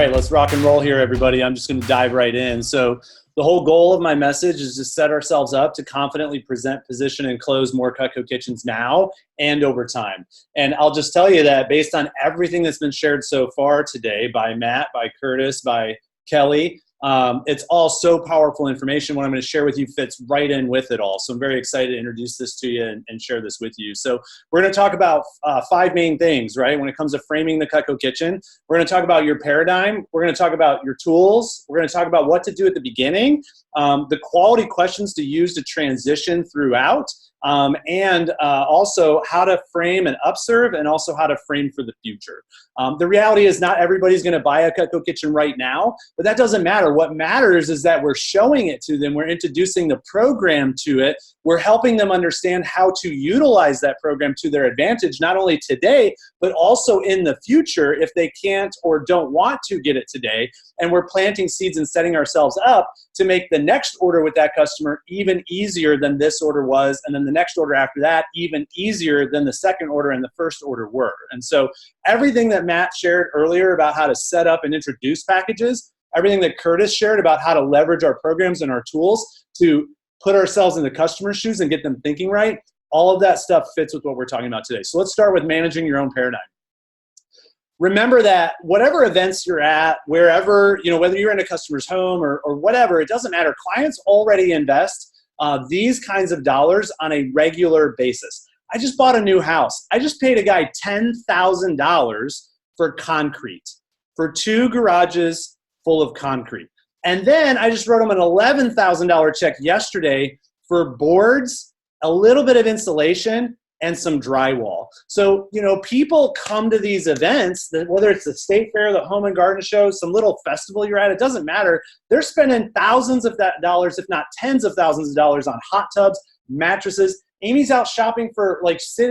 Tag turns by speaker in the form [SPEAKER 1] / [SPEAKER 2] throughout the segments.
[SPEAKER 1] right, let's rock and roll here, everybody. I'm just going to dive right in. So the whole goal of my message is to set ourselves up to confidently present, position, and close more Cutco kitchens now and over time. And I'll just tell you that based on everything that's been shared so far today by Matt, by Curtis, by Kelly, it's all so powerful information. What I'm going to share with you fits right in with it all. So I'm very excited to introduce this to you and share this with you. So we're going to talk about 5 main things, right? When it comes to framing the Cutco kitchen, we're going to talk about your paradigm. We're going to talk about your tools. We're going to talk about what to do at the beginning, the quality questions to use to transition throughout, and also how to frame an upserve and also how to frame for the future. The reality is not everybody's going to buy a Cutco kitchen right now, but that doesn't matter. What matters is that we're showing it to them. We're introducing the program to it. We're helping them understand how to utilize that program to their advantage, not only today, but also in the future if they can't or don't want to get it today. And we're planting seeds and setting ourselves up to make the next order with that customer even easier than this order was, and then the next order after that even easier than the second order and the first order were. And so everything that Matt shared earlier about how to set up and introduce packages, everything that Curtis shared about how to leverage our programs and our tools to put ourselves in the customer's shoes and get them thinking right, all of that stuff fits with what we're talking about today. So let's start with managing your own paradigm. Remember that whatever events you're at, wherever, whether you're in a customer's home or whatever, it doesn't matter. Clients already invest these kinds of dollars on a regular basis. I just bought a new house. I just paid a guy $10,000 for concrete, for 2 garages full of concrete. And then I just wrote him an $11,000 check yesterday for boards, a little bit of insulation, and some drywall. So, people come to these events, whether it's the state fair, the home and garden show, some little festival you're at, it doesn't matter. They're spending thousands of dollars, if not tens of thousands of dollars on hot tubs, mattresses. Amy's out shopping for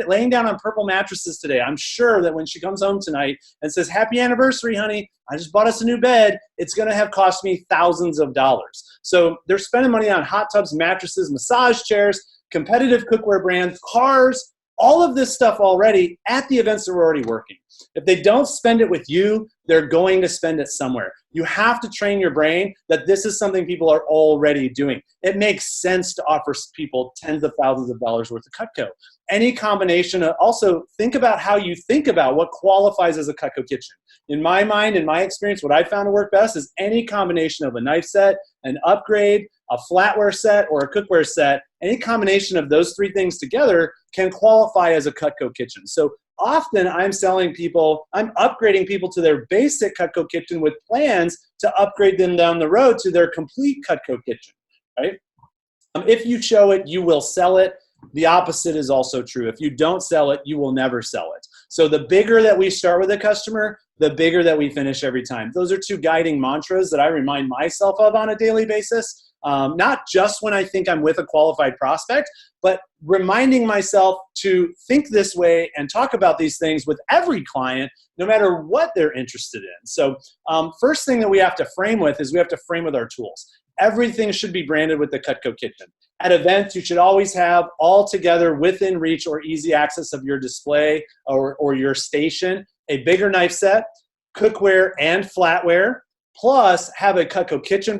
[SPEAKER 1] laying down on purple mattresses today. I'm sure that when she comes home tonight and says, "Happy anniversary, honey, I just bought us a new bed," it's going to have cost me thousands of dollars. So they're spending money on hot tubs, mattresses, massage chairs, competitive cookware brands, cars, all of this stuff already at the events that we're already working. If they don't spend it with you, they're going to spend it somewhere. You have to train your brain that this is something people are already doing. It makes sense to offer people tens of thousands of dollars worth of Cutco. Any combination of, also think about how you think about what qualifies as a Cutco kitchen. In my mind, in my experience, what I found to work best is any combination of a knife set, an upgrade, a flatware set, or a cookware set. Any combination of those 3 things together can qualify as a Cutco kitchen. So often I'm upgrading people to their basic Cutco kitchen with plans to upgrade them down the road to their complete Cutco kitchen, right? If you show it, you will sell it. The opposite is also true. If you don't sell it, you will never sell it. So the bigger that we start with a customer, the bigger that we finish every time. Those are 2 guiding mantras that I remind myself of on a daily basis. Not just when I think I'm with a qualified prospect, but reminding myself to think this way and talk about these things with every client, no matter what they're interested in. So first thing that we have to frame with is we have to frame with our tools. Everything should be branded with the Cutco kitchen. At events, you should always have all together within reach or easy access of your display or your station, a bigger knife set, cookware and flatware, plus have a Cutco kitchen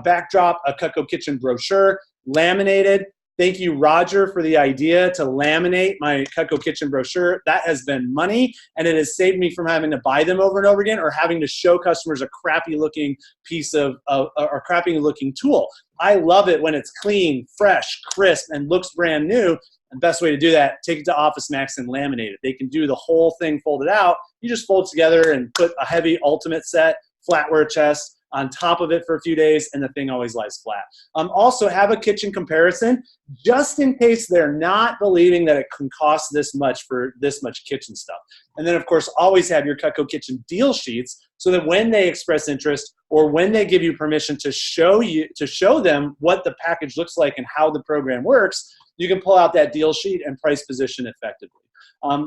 [SPEAKER 1] backdrop, a Cutco kitchen brochure, laminated. Thank you, Roger, for the idea to laminate my Cutco kitchen brochure. That has been money, and it has saved me from having to buy them over and over again or having to show customers a crappy-looking piece of or crappy-looking tool. I love it when it's clean, fresh, crisp, and looks brand new. The best way to do that, take it to Office Max and laminate it. They can do the whole thing folded out. You just fold it together and put a heavy ultimate set, flatware chest on top of it for a few days, and the thing always lies flat. Also have a kitchen comparison just in case they're not believing that it can cost this much for this much kitchen stuff. And then, of course, always have your Cutco kitchen deal sheets so that when they express interest or when they give you permission to show them what the package looks like and how the program works, you can pull out that deal sheet and price position effectively.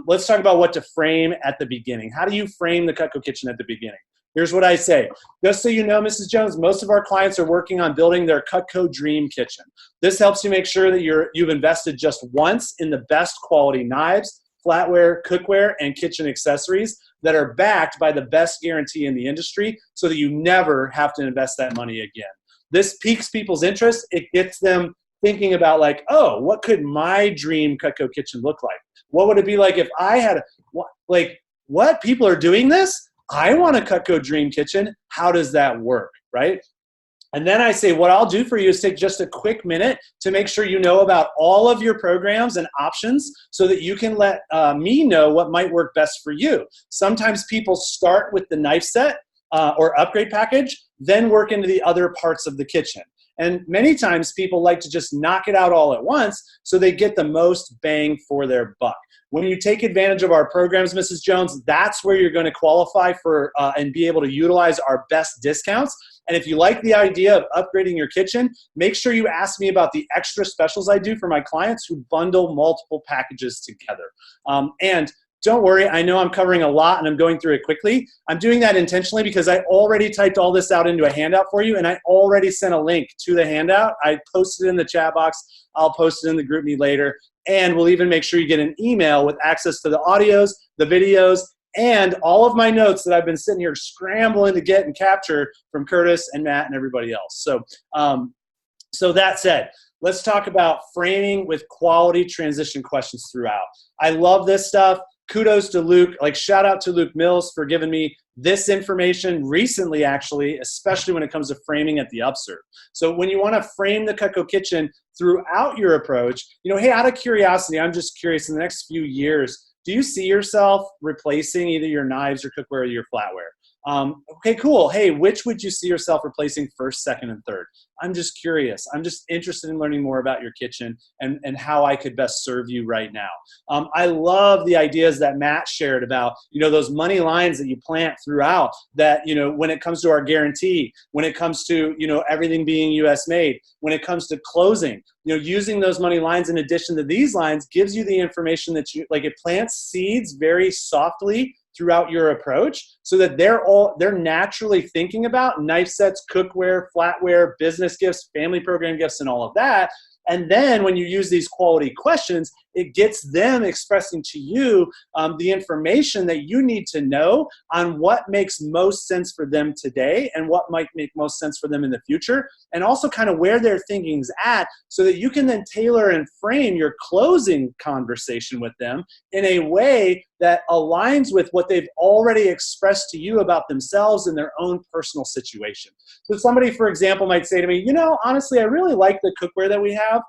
[SPEAKER 1] Let's talk about what to frame at the beginning. How do you frame the Cutco kitchen at the beginning? Here's what I say. Just so you know, Mrs. Jones, most of our clients are working on building their Cutco Dream Kitchen. This helps you make sure that you've invested just once in the best quality knives, flatware, cookware, and kitchen accessories. that are backed by the best guarantee in the industry so that you never have to invest that money again. This piques people's interest. It gets them thinking about like, oh, what could my dream Cutco kitchen look like? What would it be like if I had, what people are doing this? I want a Cutco dream kitchen. How does that work, right? And then I say, what I'll do for you is take just a quick minute to make sure you know about all of your programs and options so that you can let me know what might work best for you. Sometimes people start with the knife set or upgrade package, then work into the other parts of the kitchen. And many times people like to just knock it out all at once so they get the most bang for their buck. When you take advantage of our programs, Mrs. Jones, that's where you're going to qualify for and be able to utilize our best discounts. And if you like the idea of upgrading your kitchen, make sure you ask me about the extra specials I do for my clients who bundle multiple packages together. And don't worry, I know I'm covering a lot and I'm going through it quickly. I'm doing that intentionally because I already typed all this out into a handout for you, and I already sent a link to the handout. I posted it in the chat box. I'll post it in the group me later. And we'll even make sure you get an email with access to the audios, the videos, and all of my notes that I've been sitting here scrambling to get and capture from Curtis and Matt and everybody else. So that said, let's talk about framing with quality transition questions throughout. I love this stuff. Kudos to Luke, like shout out to Luke Mills for giving me this information recently, actually, especially when it comes to framing at the upsurge. So when you want to frame the Cutco kitchen throughout your approach, hey, out of curiosity, I'm just curious, in the next few years, do you see yourself replacing either your knives or cookware or your flatware? Okay, cool. Hey, which would you see yourself replacing first, second, and third? I'm just curious. I'm just interested in learning more about your kitchen and how I could best serve you right now. I love the ideas that Matt shared about, those money lines that you plant throughout that, when it comes to our guarantee, when it comes to, everything being US made, when it comes to closing, using those money lines in addition to these lines gives you the information that it plants seeds very softly throughout your approach so that they're naturally thinking about knife sets, cookware, flatware, business gifts, family program gifts, and all of that. And then when you use these quality questions, it gets them expressing to you the information that you need to know on what makes most sense for them today and what might make most sense for them in the future, and also kind of where their thinking's at so that you can then tailor and frame your closing conversation with them in a way that aligns with what they've already expressed to you about themselves and their own personal situation. So somebody, for example, might say to me, honestly, I really like the cookware that we have.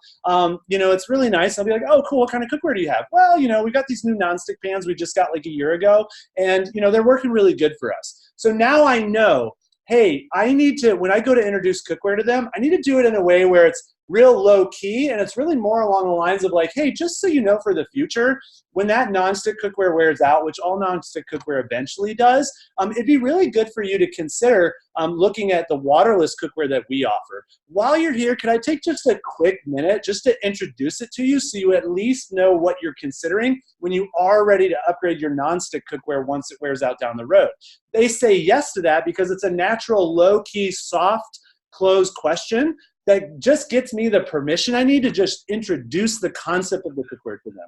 [SPEAKER 1] It's really nice. I'll be like, oh, cool. What kind of cookware do you have? Well, we've got these new nonstick pans we just got like a year ago, and, they're working really good for us. So now I know, hey, I need to, when I go to introduce cookware to them, I need to do it in a way where it's real low key, and it's really more along the lines of like, hey, just so you know for the future, when that nonstick cookware wears out, which all nonstick cookware eventually does, it'd be really good for you to consider looking at the waterless cookware that we offer. While you're here, could I take just a quick minute just to introduce it to you so you at least know what you're considering when you are ready to upgrade your nonstick cookware once it wears out down the road? They say yes to that because it's a natural, low-key, soft, closed question that just gets me the permission I need to just introduce the concept of the cookware to them.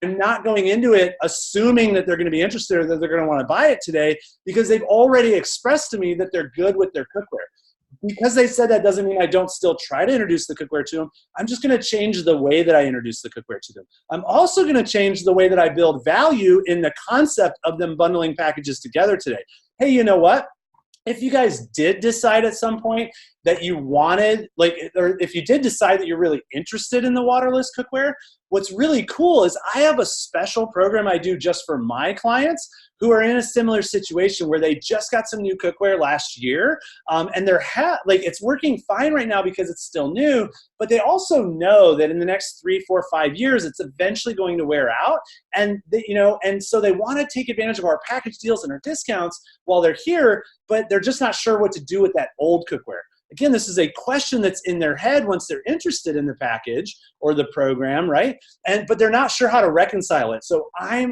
[SPEAKER 1] I'm not going into it assuming that they're going to be interested or that they're going to want to buy it today because they've already expressed to me that they're good with their cookware. Because they said that doesn't mean I don't still try to introduce the cookware to them. I'm just going to change the way that I introduce the cookware to them. I'm also going to change the way that I build value in the concept of them bundling packages together today. Hey, you know what? If you guys did decide at some point that you wanted, or if you did decide that you're really interested in the waterless cookware, what's really cool is I have a special program I do just for my clients who are in a similar situation where they just got some new cookware last year, and it's working fine right now because it's still new, but they also know that in the next 3, 4, 5 years, it's eventually going to wear out, and so they want to take advantage of our package deals and our discounts while they're here, but they're just not sure what to do with that old cookware. Again, this is a question that's in their head once they're interested in the package or the program, right? But they're not sure how to reconcile it. So I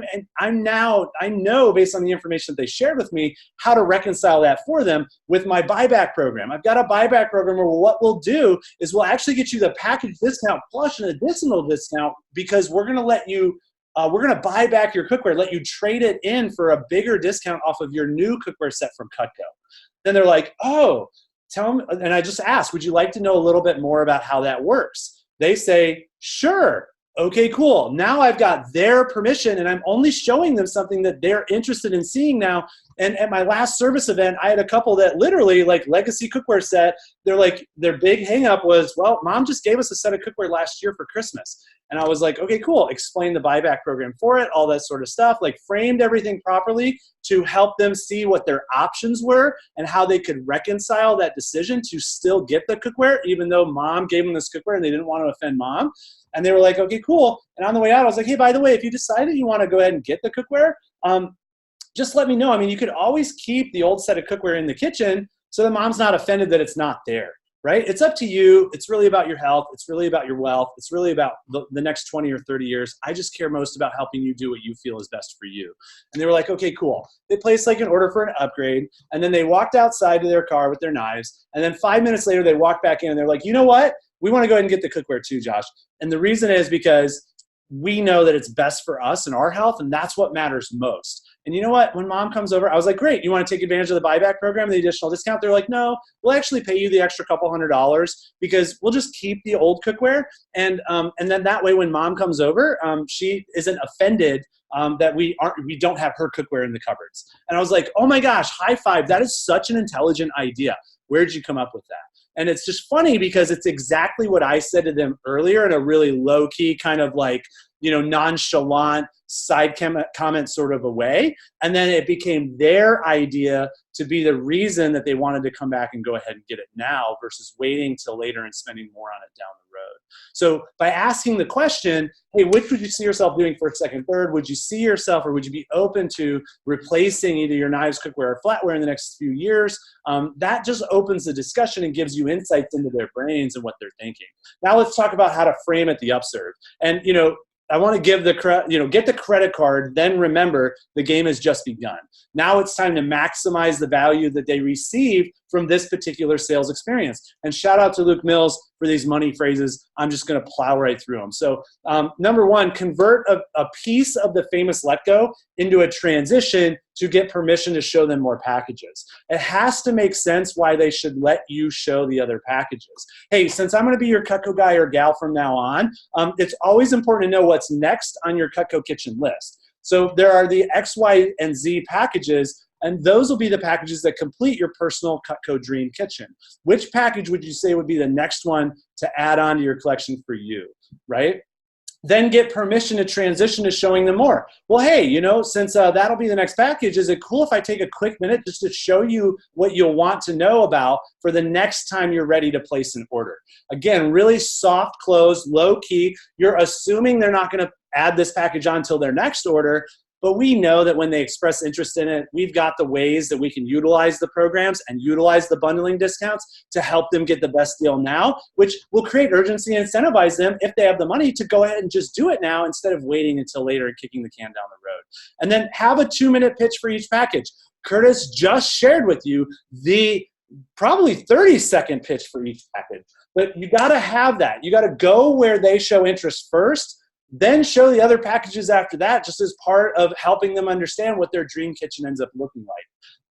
[SPEAKER 1] know based on the information that they shared with me how to reconcile that for them with my buyback program. I've got a buyback program where what we'll do is we'll actually get you the package discount plus an additional discount because we're going to let you we're going to buy back your cookware, let you trade it in for a bigger discount off of your new cookware set from Cutco. Then they're like, oh, tell me. And I just asked, would you like to know a little bit more about how that works? They say, sure. Okay, cool. Now I've got their permission and I'm only showing them something that they're interested in seeing now. And at my last service event, I had a couple that literally, like, legacy cookware set, they're like, their big hang up was, well, mom just gave us a set of cookware last year for Christmas. And I was like, okay, cool. Explain the buyback program for it, all that sort of stuff, like framed everything properly to help them see what their options were and how they could reconcile that decision to still get the cookware, even though mom gave them this cookware and they didn't want to offend mom. And they were like, okay, cool. And on the way out, I was like, hey, by the way, if you decide that you want to go ahead and get the cookware, just let me know. I mean, you could always keep the old set of cookware in the kitchen so the mom's not offended that it's not there, right? It's up to you. It's really about your health. It's really about your wealth. It's really about the next 20 or 30 years. I just care most about helping you do what you feel is best for you. And they were like, okay, cool. They placed like an order for an upgrade, and then they walked outside to their car with their knives, and then 5 minutes later, they walked back in, and they're like, you know what? We want to go ahead and get the cookware too, Josh. And the reason is because we know that it's best for us and our health, and that's what matters most. And you know what? When mom comes over, I was like, great, you want to take advantage of the buyback program, the additional discount? They're like, no, we'll actually pay you the extra couple $100 because we'll just keep the old cookware. And then that way when mom comes over, she isn't offended that we don't have her cookware in the cupboards. And I was like, oh my gosh, high five. That is such an intelligent idea. Where'd you come up with that? And it's just funny because it's exactly what I said to them earlier in a really low-key kind of like, nonchalant side comment sort of a way. And then it became their idea to be the reason that they wanted to come back and go ahead and get it now versus waiting till later and spending more on it down the road. So by asking the question, hey, which would you see yourself doing first, second, third? Would you see yourself or would you be open to replacing either your knives, cookware, or flatware in the next few years? That just opens the discussion and gives you insights into their brains and what they're thinking. Now let's talk about how to frame it the upsurge. And, I want to give get the credit card, then remember the game has just begun. Now it's time to maximize the value that they receive from this particular sales experience. And shout out to Luke Mills for these money phrases. I'm just going to plow right through them. So number one, convert a piece of the famous let go into a transition to get permission to show them more packages. It has to make sense why they should let you show the other packages. Hey, since I'm going to be your Cutco guy or gal from now on, it's always important to know what's next on your Cutco kitchen list. So there are the X, Y, and Z packages, and those will be the packages that complete your personal Cutco dream kitchen. Which package would you say would be the next one to add on to your collection for you, right? Then get permission to transition to showing them more. Well, hey, since that'll be the next package, is it cool if I take a quick minute just to show you what you'll want to know about for the next time you're ready to place an order? Again, really soft close, low key. You're assuming they're not going to add this package on until their next order, but we know that when they express interest in it, we've got the ways that we can utilize the programs and utilize the bundling discounts to help them get the best deal now, which will create urgency and incentivize them if they have the money to go ahead and just do it now instead of waiting until later and kicking the can down the road. And then have a 2-minute pitch for each package. Curtis just shared with you the probably 30-second pitch for each package, but you got to have that. You got to go where they show interest first, then show the other packages after that, just as part of helping them understand what their dream kitchen ends up looking like.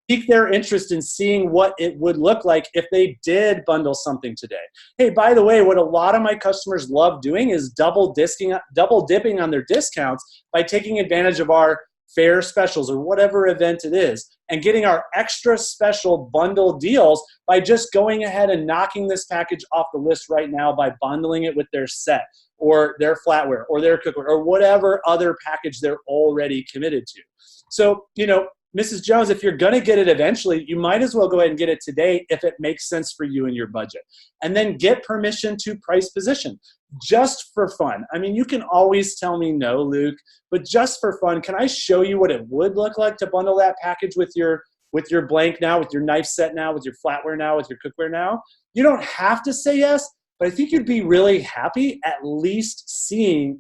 [SPEAKER 1] Pique their interest in seeing what it would look like if they did bundle something today. Hey, by the way, what a lot of my customers love doing is double dipping on their discounts by taking advantage of our fair specials or whatever event it is, and getting our extra special bundle deals by just going ahead and knocking this package off the list right now by bundling it with their set or their flatware or their cookware or whatever other package they're already committed to. So, Mrs. Jones, if you're going to get it eventually, you might as well go ahead and get it today if it makes sense for you and your budget. And then get permission to price position just for fun. I mean, you can always tell me no, Luke, but just for fun, can I show you what it would look like to bundle that package with your blank now, with your knife set now, with your flatware now, with your cookware now? You don't have to say yes, but I think you'd be really happy at least see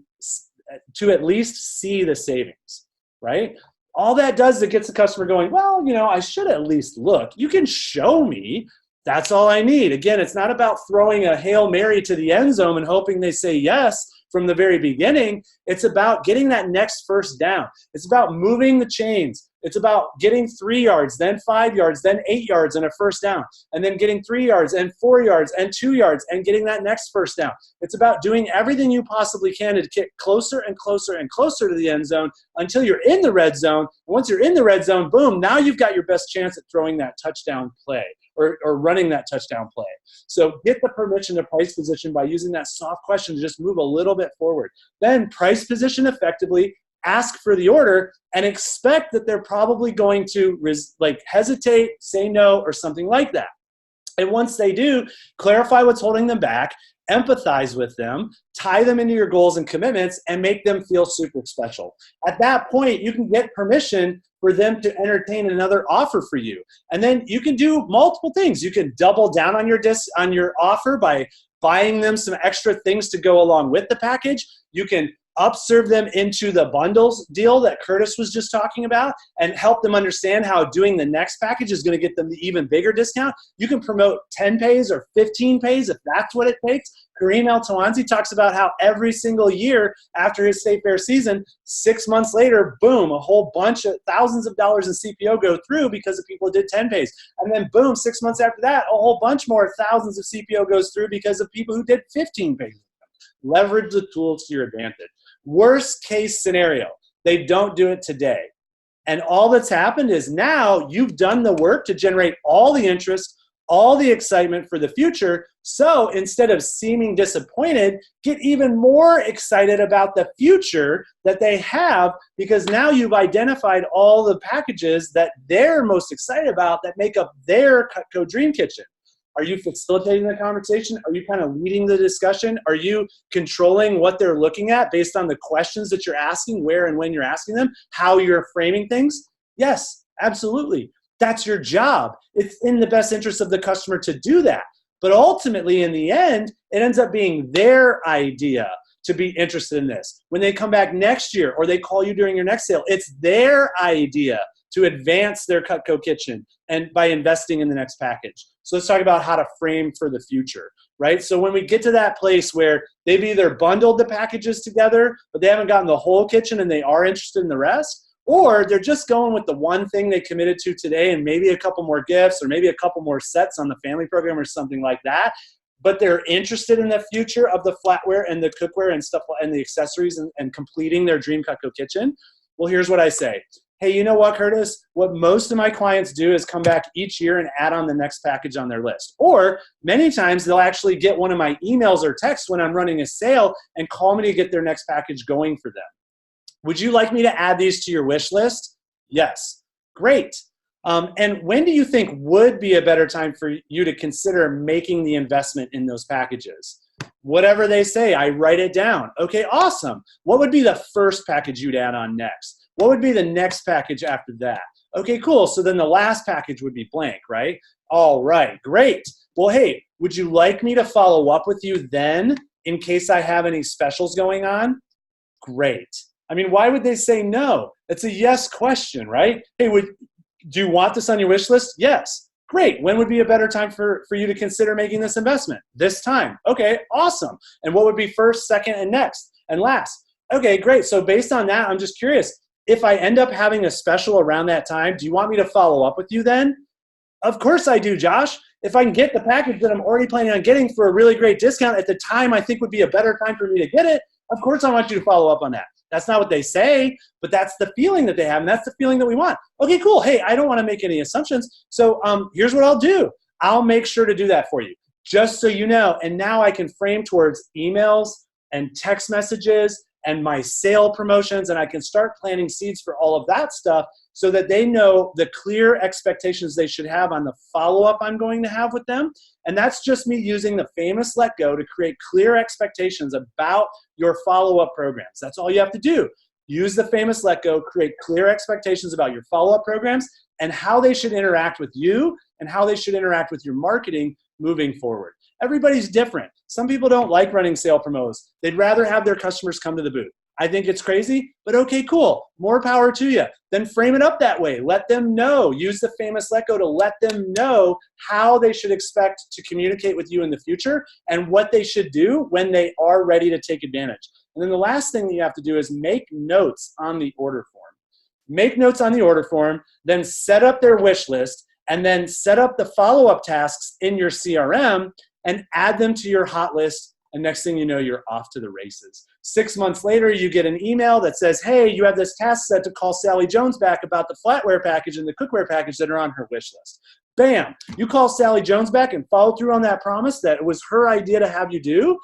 [SPEAKER 1] the savings, right? All that does is it gets the customer going, well, I should at least look. You can show me. That's all I need. Again, it's not about throwing a Hail Mary to the end zone and hoping they say yes. from the very beginning, it's about getting that next first down. It's about moving the chains. It's about getting 3 yards, then 5 yards, then 8 yards and a first down, and then getting 3 yards and 4 yards and 2 yards and getting that next first down. It's about doing everything you possibly can to get closer and closer and closer to the end zone until you're in the red zone. And once you're in the red zone, boom, now you've got your best chance at throwing that touchdown play or running that touchdown play. So get the permission to price position by using that soft question to just move a little bit forward. Then price position effectively, ask for the order, and expect that they're probably going to hesitate, say no, or something like that. And once they do, clarify what's holding them back, empathize with them, tie them into your goals and commitments, and make them feel super special. At that point, you can get permission for them to entertain another offer for you. And then you can do multiple things. You can double down on your offer by buying them some extra things to go along with the package. You can upserve them into the bundles deal that Curtis was just talking about and help them understand how doing the next package is going to get them the even bigger discount. You can promote 10 pays or 15 pays if that's what it takes. Kareem El-Tawanzi talks about how every single year after his State Fair season, 6 months later, boom, a whole bunch of thousands of dollars in CPO go through because of people who did 10 pays. And then boom, 6 months after that, a whole bunch more thousands of CPO goes through because of people who did 15 pays. Leverage the tools to your advantage. Worst case scenario, they don't do it today. And all that's happened is now you've done the work to generate all the interest, all the excitement for the future. So instead of seeming disappointed, get even more excited about the future that they have, because now you've identified all the packages that they're most excited about that make up their Cutco Dream Kitchen. Are you facilitating the conversation? Are you kind of leading the discussion? Are you controlling what they're looking at based on the questions that you're asking, where and when you're asking them, how you're framing things? Yes, absolutely. That's your job. It's in the best interest of the customer to do that. But ultimately, in the end, it ends up being their idea to be interested in this. When they come back next year or they call you during your next sale, it's their idea to advance their Cutco kitchen and by investing in the next package. So let's talk about how to frame for the future, right? So when we get to that place where they've either bundled the packages together, but they haven't gotten the whole kitchen and they are interested in the rest, or they're just going with the one thing they committed to today and maybe a couple more gifts or maybe a couple more sets on the family program or something like that, but they're interested in the future of the flatware and the cookware and stuff and the accessories and completing their dream Cutco kitchen. Well, here's what I say. Hey, you know what, Curtis? What most of my clients do is come back each year and add on the next package on their list. Or many times they'll actually get one of my emails or texts when I'm running a sale and call me to get their next package going for them. Would you like me to add these to your wish list? Yes. Great. And when do you think would be a better time for you to consider making the investment in those packages? Whatever they say, I write it down. Okay, awesome. What would be the first package you'd add on next? What would be the next package after that? Okay, cool. So then the last package would be blank, right? All right, great. Well, hey, would you like me to follow up with you then in case I have any specials going on? Great. I mean, why would they say no? It's a yes question, right? Hey, do you want this on your wish list? Yes. Great. When would be a better time for you to consider making this investment? This time. Okay, awesome. And what would be first, second, and next, and last? Okay, great. So based on that, I'm just curious. If I end up having a special around that time, do you want me to follow up with you then? Of course I do, Josh. If I can get the package that I'm already planning on getting for a really great discount at the time I think would be a better time for me to get it, of course I want you to follow up on that. That's not what they say, but that's the feeling that they have, and that's the feeling that we want. Okay, cool. Hey, I don't want to make any assumptions, so here's what I'll do. I'll make sure to do that for you, just so you know. And now I can frame towards emails and text messages and my sale promotions, and I can start planting seeds for all of that stuff so that they know the clear expectations they should have on the follow-up I'm going to have with them. And that's just me using the famous let go to create clear expectations about your follow-up programs. That's all you have to do. Use the famous let go, create clear expectations about your follow-up programs and how they should interact with you and how they should interact with your marketing moving forward. Everybody's different. Some people don't like running sale promos. They'd rather have their customers come to the booth. I think it's crazy, but okay, cool. More power to you. Then frame it up that way. Let them know. Use the famous let go to let them know how they should expect to communicate with you in the future and what they should do when they are ready to take advantage. And then the last thing that you have to do is make notes on the order form. Make notes on the order form, then set up their wish list, and then set up the follow-up tasks in your CRM and add them to your hot list. And next thing you know, you're off to the races. 6 months later, you get an email that says, hey, you have this task set to call Sally Jones back about the flatware package and the cookware package that are on her wish list. Bam, you call Sally Jones back and follow through on that promise that it was her idea to have you do.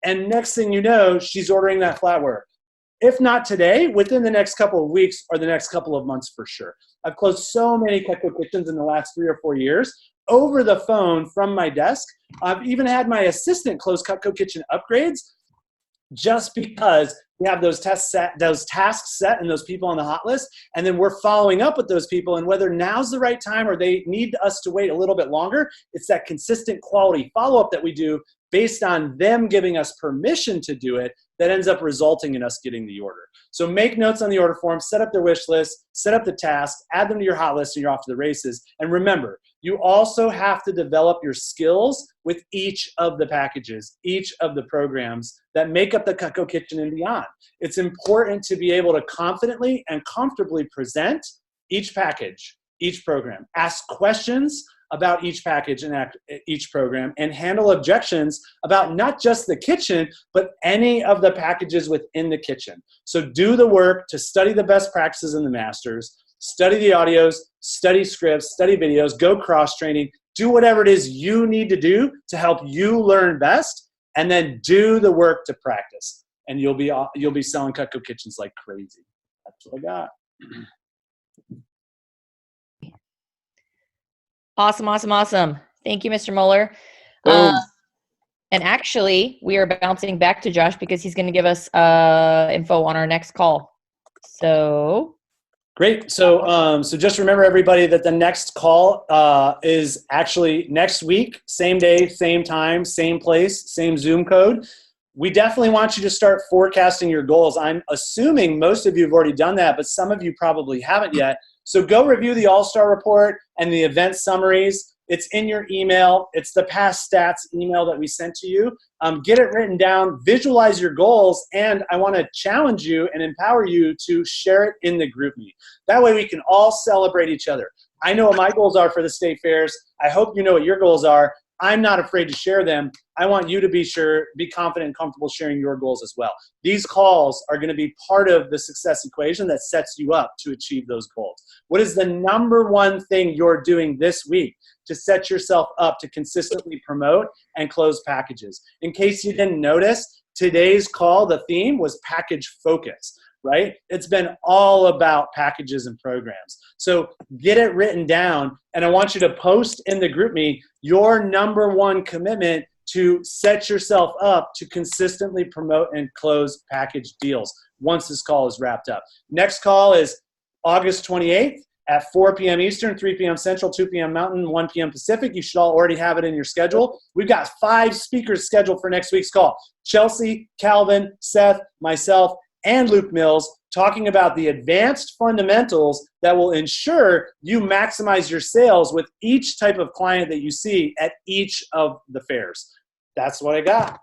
[SPEAKER 1] And next thing you know, she's ordering that flatware. If not today, within the next couple of weeks or the next couple of months for sure. I've closed so many Cutco kitchens in the last 3 or 4 years over the phone from my desk. I've even had my assistant close Cutco kitchen upgrades just because we have those tasks set and those people on the hot list, and then we're following up with those people, and whether now's the right time or they need us to wait a little bit longer, it's that consistent quality follow-up that we do based on them giving us permission to do it that ends up resulting in us getting the order. So make notes on the order form, set up their wish list, set up the task, add them to your hot list, and you're off to the races. And remember, you also have to develop your skills with each of the packages, each of the programs that make up the Cutco kitchen and beyond. It's important to be able to confidently and comfortably present each package, each program, ask questions about each package and each program, and handle objections about not just the kitchen, but any of the packages within the kitchen. So do the work to study the best practices in the masters, study the audios, study scripts, study videos, go cross-training, do whatever it is you need to do to help you learn best, and then do the work to practice. And you'll be selling Cutco kitchens like crazy. That's what I got.
[SPEAKER 2] Awesome, awesome, awesome. Thank you, Mr. Mueller. And actually, we are bouncing back to Josh because he's going to give us info on our next call. So
[SPEAKER 1] great. So just remember, everybody, that the next call is actually next week, same day, same time, same place, same Zoom code. We definitely want you to start forecasting your goals. I'm assuming most of you have already done that, but some of you probably haven't yet. So go review the All-Star Report and the event summaries. It's in your email. It's the past stats email that we sent to you. Get it written down, visualize your goals, and I want to challenge you and empower you to share it in the group meet. That way we can all celebrate each other. I know what my goals are for the state fairs. I hope you know what your goals are. I'm not afraid to share them. I want you to be confident and comfortable sharing your goals as well. These calls are going to be part of the success equation that sets you up to achieve those goals. What is the number one thing you're doing this week to set yourself up to consistently promote and close packages? In case you didn't notice, today's call, the theme was package focus, right? It's been all about packages and programs. So get it written down, and I want you to post in the group me your number one commitment to set yourself up to consistently promote and close package deals once this call is wrapped up. Next call is August 28th at 4 p.m. Eastern, 3 p.m. Central, 2 p.m. Mountain, 1 p.m. Pacific. You should all already have it in your schedule. We've got 5 speakers scheduled for next week's call. Chelsea, Calvin, Seth, myself, and Luke Mills, talking about the advanced fundamentals that will ensure you maximize your sales with each type of client that you see at each of the fairs. That's what I got.